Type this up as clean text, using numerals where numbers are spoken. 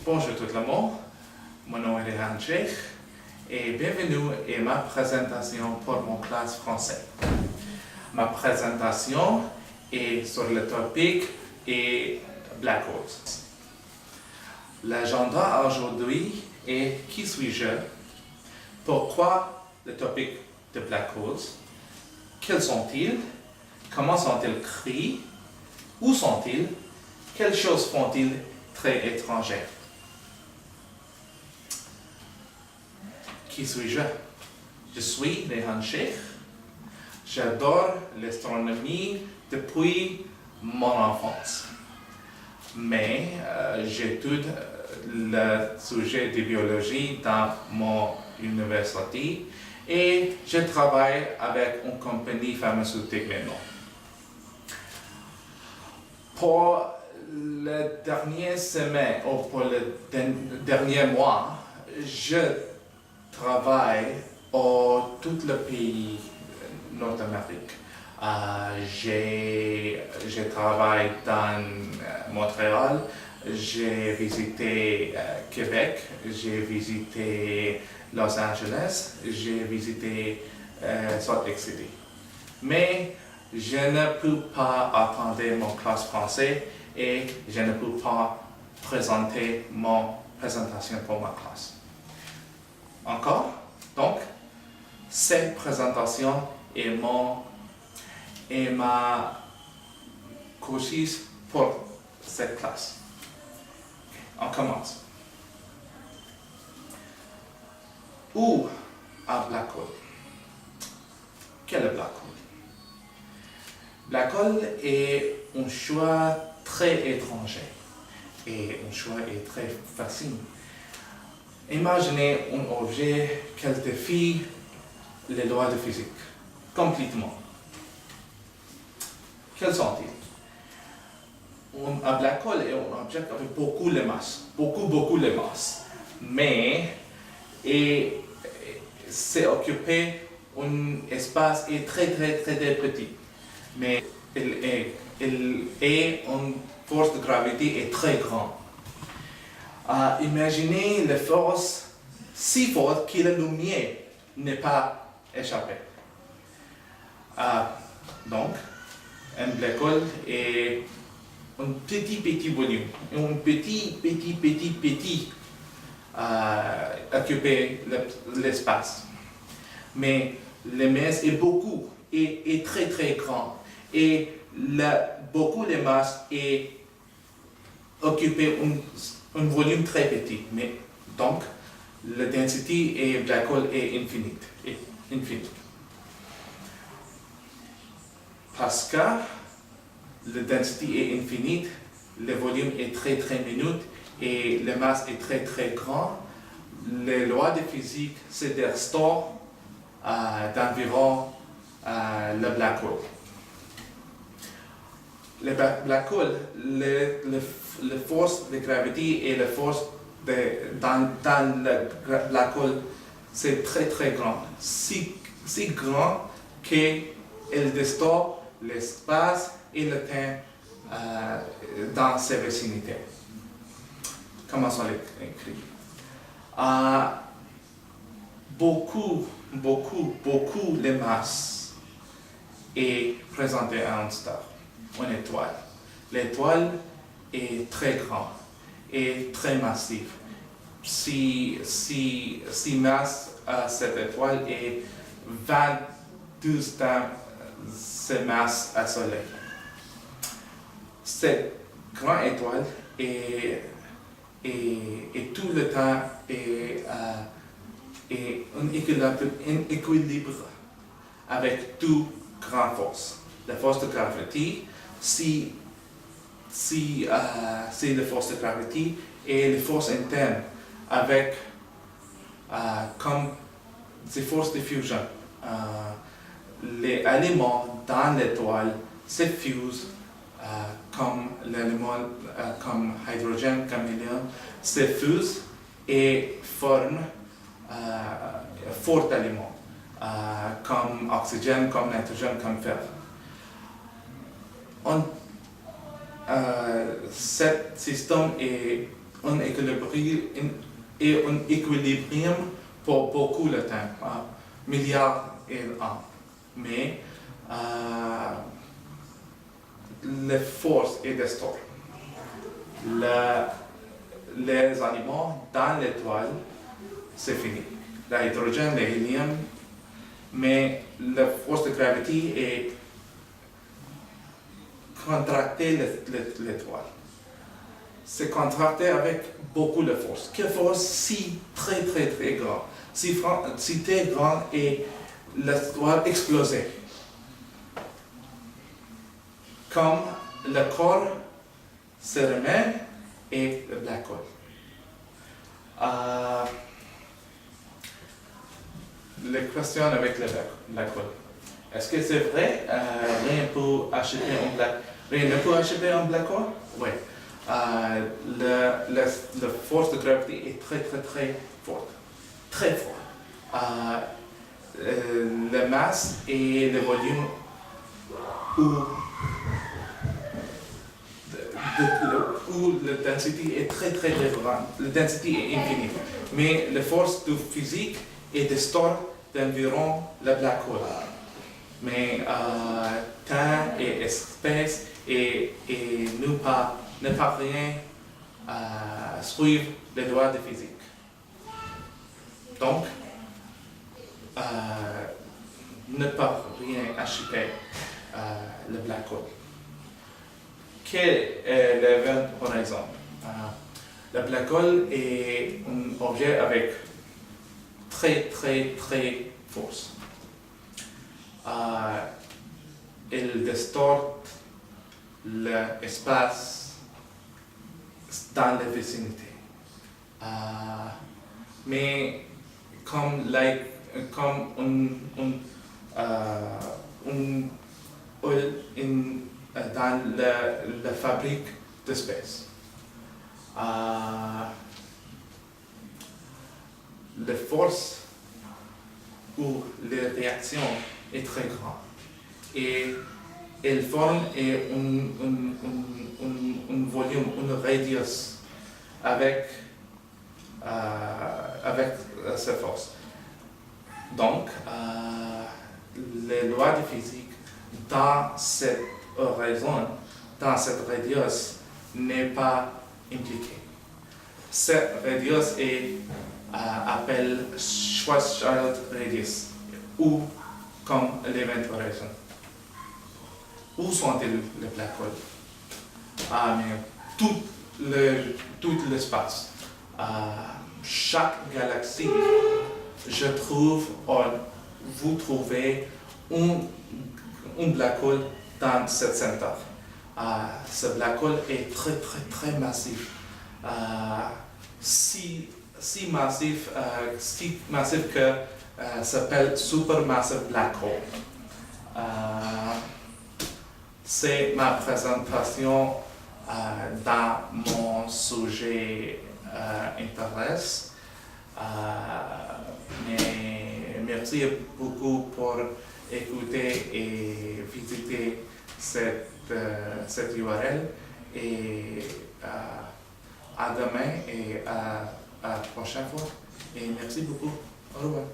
Bonjour tout le monde, mon nom est Rehan Sheikh et bienvenue à ma présentation pour mon classe français. Ma présentation est sur le topic et Black Holes. L'agenda aujourd'hui est qui suis-je? Pourquoi le topic de Black Holes? Quels sont-ils? Comment sont-ils créés? Où sont-ils? Quelles choses font-ils très étrangères? Qui suis-je? Je suis Rehan Sheikh. J'adore l'astronomie depuis mon enfance. Mais j'étudie le sujet de biologie dans mon université et je travaille avec une compagnie pharmaceutique maintenant. Pour la dernière semaine ou pour le dernier mois, je travaille dans tout le pays Nord-Amérique. Je travaille dans Montréal, j'ai visité Québec, j'ai visité Los Angeles, j'ai visité Salt Lake City. Mais je ne peux pas attendre mon classe français et je ne peux pas présenter mon présentation pour ma classe. Encore, donc, cette présentation est ma cursus pour cette classe. On commence. Où à Black Hole? Quel est Black Hole? Black Hole est un choix très étranger et un choix est très facile. Imaginez un objet qui défie les lois de physique, complètement. Quels sont-ils? Un black hole est un objet avec beaucoup de masse, beaucoup de masse, mais c'est occupé un espace très petit, mais il est une force de gravité est très grande. Imaginez la force si forte que la lumière n'est pas échappée. Donc, un black hole est un petit volume, un petit occuper l'espace. Mais la masse est beaucoup et très grand. Et beaucoup de masse est occupé un volume très petit. Mais donc, la densité et black hole est infinie. Parce que la densité est infinie, le volume est très minute et la masse est très grand, les lois de physique se restaurent d'environ le black hole. Le black hole, la force de gravité et la force dans le black hole, c'est très grand. Si grand qu'elle distord l'espace et le temps dans ses vicinités. Comment sont les écrits? Beaucoup de masse est présentée à une star, une étoile. L'étoile est très grande et très massive. Si masse cette étoile est 22 temps sa masse à Soleil. Cette grande étoile est tout le temps un équilibre avec deux grandes forces. La force de gravité, c'est la force de gravité et la force interne avec comme des forces de fusion. Les éléments dans l'étoile se fusent comme l'élément comme hydrogène, comme hélium, se fusent et forment forts éléments comme oxygène, comme nitrogène, comme fer. Ce système est un équilibrium pour beaucoup de temps, milliards d'années. Mais la force est d'histoire. Les animaux dans l'étoile, c'est fini. L'hydrogène, l'hélium, mais la force de gravité est contractée l'étoile. C'est contracté avec beaucoup de force. Quelle force si très grande, si très grande et l'étoile explosée. Comme le corps se remet et le black hole. Les questions avec le black hole. Est-ce que c'est vrai? Rien ne peut acheter un black hole? Oui. La force de gravité est très forte. Très forte. La masse et le volume où la densité est très grande. La densité est infinie. Mais la force du physique est distort d'environ le black hole. Mais temps et espace et ne pas rien suivre les lois de physique. Donc, ne pas rien acheter le black hole. Quel est l'événement par exemple? Le black hole est un objet avec très force. Il distorte l'espace dans la vicinité. Mais comme dans la fabrique d'espèces. La force ou les réactions est très grande et elle forme un volume, un radius avec sa force. Donc, les lois de physique dans cette horizon, dans cette radius, n'est pas impliquée. Cette radius est appelée Schwarzschild radius ou comme l'event horizon. Où sont-ils les black holes? Mais tout l'espace. Chaque galaxie, vous trouvez un black hole dans ce centre. Ce black hole est très massif. Si massif que s'appelle supermassive black hole. C'est ma présentation dans mon sujet intéresse. Mais merci beaucoup pour écouter et visiter cette URL et à demain et à la prochaine fois. Et merci beaucoup. Au revoir.